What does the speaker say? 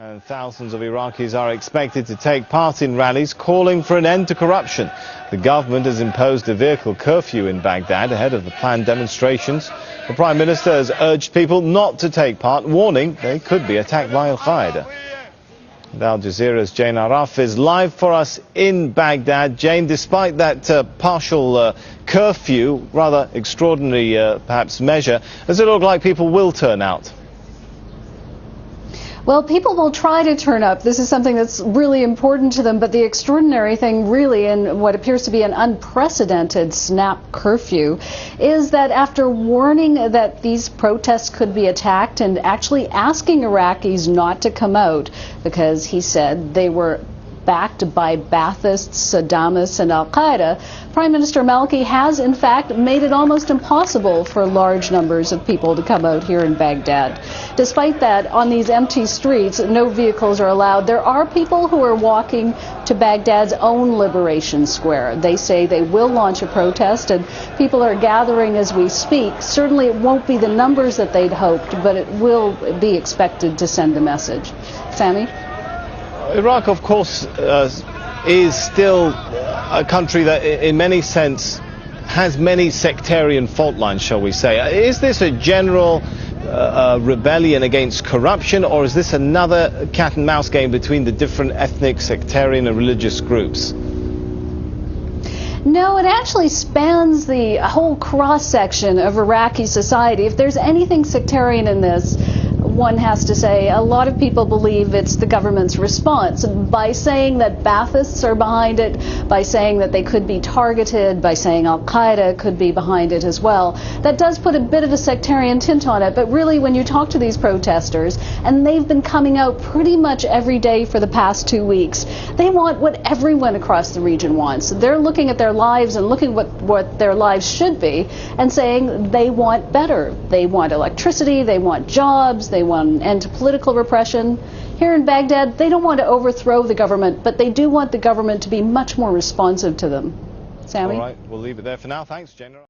And thousands of Iraqis are expected to take part in rallies calling for an end to corruption. The government has imposed a vehicle curfew in Baghdad ahead of the planned demonstrations. The Prime Minister has urged people not to take part, warning they could be attacked by Al-Qaeda. Al Jazeera's Jane Araf is live for us in Baghdad. Jane, despite that partial curfew, rather extraordinary perhaps measure, does it look like people will turn out? Well, people will try to turn up. This is something that's really important to them, but the extraordinary thing really in what appears to be an unprecedented snap curfew is that after warning that these protests could be attacked and actually asking Iraqis not to come out because he said they were backed by Baathists, Saddamists, and Al-Qaeda, Prime Minister Maliki has in fact made it almost impossible for large numbers of people to come out here in Baghdad. Despite that, on these empty streets, no vehicles are allowed. There are people who are walking to Baghdad's own Liberation Square. They say they will launch a protest, and people are gathering as we speak. Certainly it won't be the numbers that they'd hoped, but it will be expected to send a message. Sammy? Iraq, of course, is still a country that in many sense has many sectarian fault lines, shall we say. Is this a general rebellion against corruption, or is this another cat and mouse game between the different ethnic, sectarian and religious groups? No, it actually spans the whole cross-section of Iraqi society. If there's anything sectarian in this, one has to say a lot of people believe it's the government's response by saying that Baathists are behind it, by saying that they could be targeted, by saying Al-Qaeda could be behind it as well. That does put a bit of a sectarian tint on it, but really when you talk to these protesters, and they've been coming out pretty much every day for the past 2 weeks, they want what everyone across the region wants. They're looking at their lives and looking what their lives should be and saying they want better. They want electricity, they want jobs, they want an end to political repression. Here in Baghdad, they don't want to overthrow the government, but they do want the government to be much more responsive to them. Sammy? All right, we'll leave it there for now. Thanks, General.